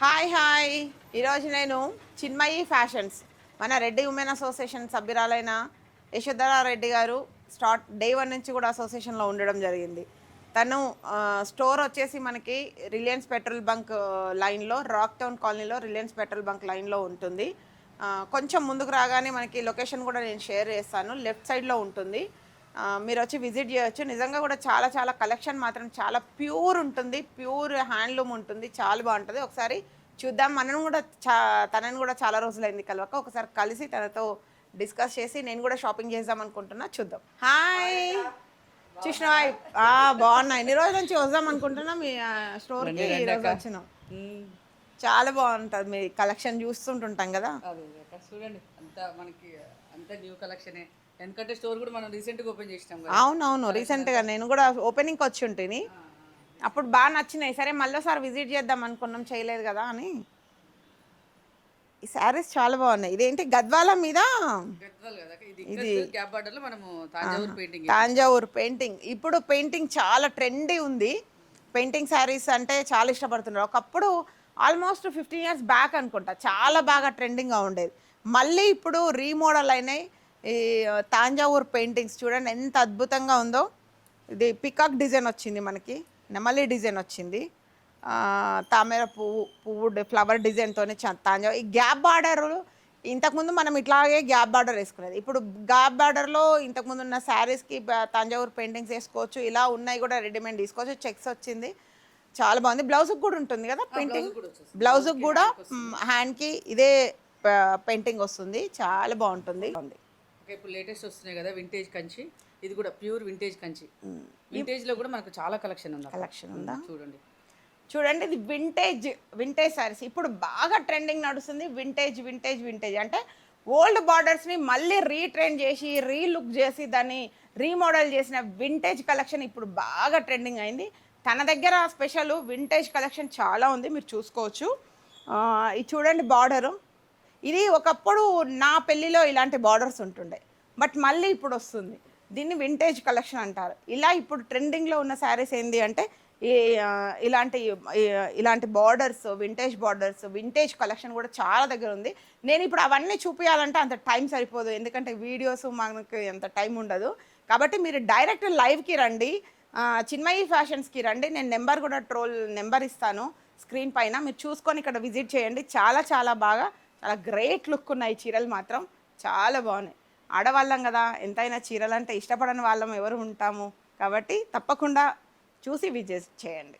Hi hi ఈరోజు నేను Chinmayi fashions మన రెడ్డి ఉమెన్ అసోసియేషన్ సభ్యురాలైన యశోధరారెడ్డి గారు డే 1 నుంచి కూడా అసోసియేషన్లో ఉండడం జరిగింది. తను స్టోర్ వచ్చేసి మనకి రిలయన్స్ పెట్రోల్ బంక్ లైన్లో రాక్ టౌన్ కాలనీలో రిలయన్స్ పెట్రోల్ బంక్ లైన్లో ఉంటుంది. కొంచెం ముందుకు రాగానే మనకి లొకేషన్ కూడా నేను షేర్ చేస్తాను. లెఫ్ట్ సైడ్లో ఉంటుంది. మీరు వచ్చి విజిట్ చేయొచ్చు. నిజంగా కూడా చాలా చాలా కలెక్షన్ మాత్రం చాలా ప్యూర్ ఉంటుంది. ప్యూర్ హ్యాండ్లూమ్ ఉంటుంది. చాలా బాగుంటుంది. ఒకసారి చూద్దాం. మనం కూడా తనని కూడా చాలా రోజులైంది కలవక. ఒకసారి కలిసి తనతో డిస్కస్ చేసి నేను కూడా షాపింగ్ చేద్దాం అనుకుంటున్నా. చూద్దాం. హాయ్ చూసినా బాగున్నా. ఎన్ని రోజుల నుంచి వద్దాం అనుకుంటున్నా మీ స్టోర్కి. ఈరోజు వచ్చినాం. చాలా బాగుంటుంది. మీ కలెక్షన్ చూస్తుంటుంటాం కదా. చూడండి అంతా మనకి అంతా న్యూ కలెక్షనే. ఎందుకంటే స్టోర్ కూడా మనం రీసెంట్గా ఓపెన్ చేసినాం. అవునవును, రీసెంట్గా నేను కూడా ఓపెనింగ్కి వచ్చి ఉంటుంది. అప్పుడు బాగా నచ్చినాయి. సరే మళ్ళీసారి విజిట్ చేద్దాం అనుకున్నాం, చేయలేదు కదా అని. ఈ శారీస్ చాలా బాగున్నాయి. ఇదేంటి గద్వాల మీద తాంజావూర్ పెయింటింగ్. ఇప్పుడు పెయింటింగ్ చాలా ట్రెండీ ఉంది. పెయింటింగ్ శారీస్ అంటే చాలా ఇష్టపడుతున్నారు. ఒకప్పుడు ఆల్మోస్ట్ 15 years బ్యాక్ అనుకుంటా చాలా బాగా ట్రెండింగ్గా ఉండేది. మళ్ళీ ఇప్పుడు రీమోడల్ అయినాయి. ఈ తాంజావూర్ పెయింటింగ్స్ చూడండి ఎంత అద్భుతంగా ఉందో. ఇది పికాక్ డిజైన్ వచ్చింది, మనకి నెమలి డిజైన్ వచ్చింది. తామర పువ్వు ఫ్లవర్ డిజైన్తో తాంజావూర్. ఈ గ్యాప్ బార్డర్ ఇంతకుముందు మనం ఇట్లాగే గ్యాప్ బార్డర్ వేసుకునేది. ఇప్పుడు గ్యాప్ బార్డర్లో ఇంతకుముందు ఉన్న శారీస్కి తాంజావూర్ పెయింటింగ్స్ వేసుకోవచ్చు. ఇలా ఉన్నాయి కూడా రెడీమేడ్ తీసుకోవచ్చు. చెక్స్ వచ్చింది, చాలా బాగుంది. బ్లౌజ్కి కూడా ఉంటుంది కదా పెయింటింగ్. బ్లౌజ్కి కూడా హ్యాండ్కి ఇదే పెయింటింగ్ వస్తుంది. చాలా బాగుంటుంది. ఇప్పుడు లేటెస్ట్ వస్తున్నాయి కదా వింటేజ్ కంచి. ఇది కూడా ప్యూర్ వింటేజ్ కంచి. వింటేజ్ లో కూడా మనకు చాలా కలెక్షన్ ఉందా చూడండి. చూడండి ఇది వింటేజ్ సారీస్ ఇప్పుడు బాగా ట్రెండింగ్ నడుస్తుంది. వింటేజ్ అంటే ఓల్డ్ బార్డర్స్ని మళ్ళీ రీట్రెండ్ చేసి రీలుక్ చేసి దాన్ని రీమోడల్ చేసిన వింటేజ్ కలెక్షన్ ఇప్పుడు బాగా ట్రెండింగ్ అయింది. తన దగ్గర స్పెషల్ వింటేజ్ కలెక్షన్ చాలా ఉంది, మీరు చూసుకోవచ్చు. ఇది చూడండి బార్డరు. ఇది ఒకప్పుడు నా పెళ్ళిలో ఇలాంటి బార్డర్స్ ఉంటుండే, బట్ మళ్ళీ ఇప్పుడు వస్తుంది. దీన్ని వింటేజ్ కలెక్షన్ అంటారు. ఇలా ఇప్పుడు ట్రెండింగ్లో ఉన్న శారీస్ ఏంటి అంటే ఇలాంటి బార్డర్స్, వింటేజ్ కలెక్షన్ కూడా చాలా దగ్గర ఉంది. నేను ఇప్పుడు అవన్నీ చూపించాలంటే అంత టైం సరిపోదు, ఎందుకంటే వీడియోస్ మనకు ఎంత టైం ఉండదు. కాబట్టి మీరు డైరెక్ట్ లైవ్కి రండి, చిన్మయి ఫ్యాషన్స్కి రండి. నేను నెంబర్ ఇస్తాను స్క్రీన్ పైన, మీరు చూసుకొని ఇక్కడ విజిట్ చేయండి. చాలా బాగా చాలా గ్రేట్ లుక్ ఉన్నాయి. చీరలు మాత్రం చాలా బాగున్నాయి. ఆడవాళ్ళం కదా, ఎంతైనా చీరలు అంటే ఇష్టపడని వాళ్ళం ఎవరు ఉంటాము. కాబట్టి తప్పకుండా చూసి విజిట్ చేయండి.